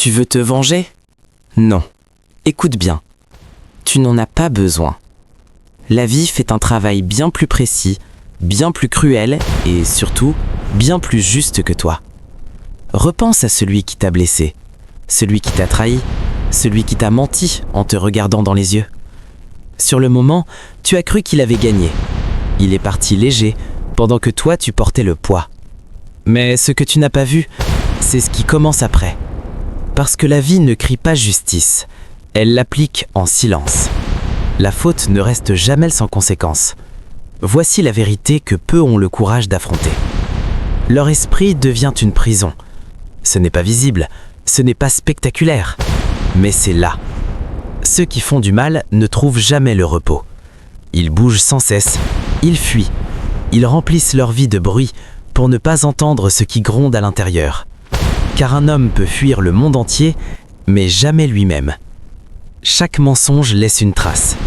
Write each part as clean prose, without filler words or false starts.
Tu veux te venger? Non. Écoute bien. Tu n'en as pas besoin. La vie fait un travail bien plus précis, bien plus cruel et surtout bien plus juste que toi. Repense à celui qui t'a blessé, celui qui t'a trahi, celui qui t'a menti en te regardant dans les yeux. Sur le moment, tu as cru qu'il avait gagné. Il est parti léger pendant que toi tu portais le poids. Mais ce que tu n'as pas vu, c'est ce qui commence après. Parce que la vie ne crie pas justice, elle l'applique en silence. La faute ne reste jamais sans conséquence. Voici la vérité que peu ont le courage d'affronter. Leur esprit devient une prison. Ce n'est pas visible, ce n'est pas spectaculaire, mais c'est là. Ceux qui font du mal ne trouvent jamais le repos. Ils bougent sans cesse, ils fuient, ils remplissent leur vie de bruit pour ne pas entendre ce qui gronde à l'intérieur. Car un homme peut fuir le monde entier, mais jamais lui-même. Chaque mensonge laisse une trace,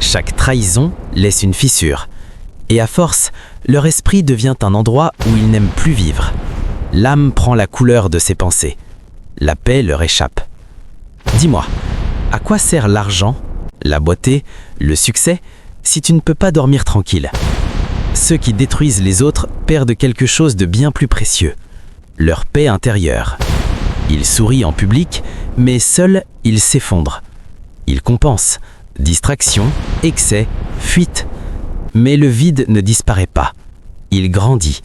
chaque trahison laisse une fissure. Et à force, leur esprit devient un endroit où ils n'aiment plus vivre. L'âme prend la couleur de ses pensées. La paix leur échappe. Dis-moi, à quoi sert l'argent, la beauté, le succès, si tu ne peux pas dormir tranquille? Ceux qui détruisent les autres perdent quelque chose de bien plus précieux, leur paix intérieure. Ils sourient en public, mais seuls, ils s'effondrent. Ils compensent, distraction, excès, fuite. Mais le vide ne disparaît pas, il grandit.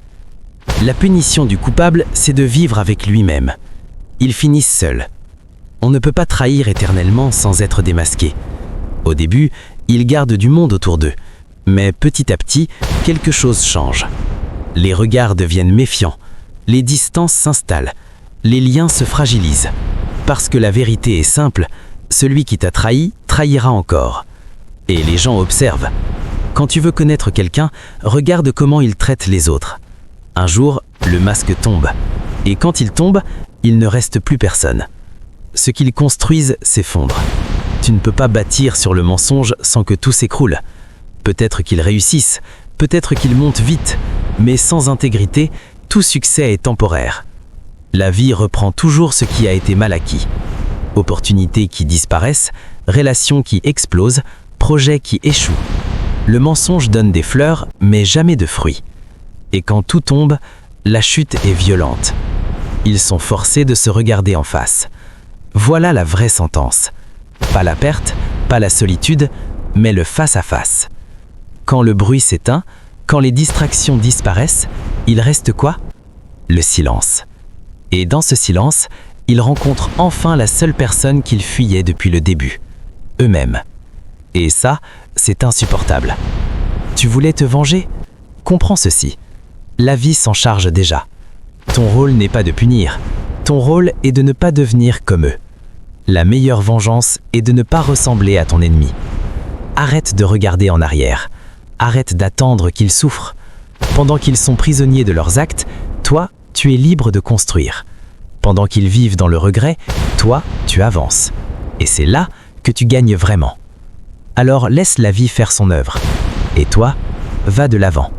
La punition du coupable, c'est de vivre avec lui-même. Ils finissent seuls. On ne peut pas trahir éternellement sans être démasqué. Au début, ils gardent du monde autour d'eux. Mais petit à petit, quelque chose change. Les regards deviennent méfiants, les distances s'installent, les liens se fragilisent. Parce que la vérité est simple, celui qui t'a trahi, trahira encore. Et les gens observent. Quand tu veux connaître quelqu'un, regarde comment il traite les autres. Un jour, le masque tombe. Et quand il tombe, il ne reste plus personne. Ce qu'ils construisent s'effondre. Tu ne peux pas bâtir sur le mensonge sans que tout s'écroule. Peut-être qu'ils réussissent, peut-être qu'ils montent vite, mais sans intégrité, tout succès est temporaire. La vie reprend toujours ce qui a été mal acquis. Opportunités qui disparaissent, relations qui explosent, projets qui échouent. Le mensonge donne des fleurs, mais jamais de fruits. Et quand tout tombe, la chute est violente. Ils sont forcés de se regarder en face. Voilà la vraie sentence. Pas la perte, pas la solitude, mais le face-à-face. Quand le bruit s'éteint, quand les distractions disparaissent, il reste quoi? Le silence. Et dans ce silence, ils rencontrent enfin la seule personne qu'ils fuyaient depuis le début. Eux-mêmes. Et ça, c'est insupportable. Tu voulais te venger? Comprends ceci. La vie s'en charge déjà. Ton rôle n'est pas de punir. Ton rôle est de ne pas devenir comme eux. La meilleure vengeance est de ne pas ressembler à ton ennemi. Arrête de regarder en arrière. Arrête d'attendre qu'ils souffrent. Pendant qu'ils sont prisonniers de leurs actes, toi, tu es libre de construire. Pendant qu'ils vivent dans le regret, toi, tu avances. Et c'est là que tu gagnes vraiment. Alors laisse la vie faire son œuvre. Et toi, va de l'avant.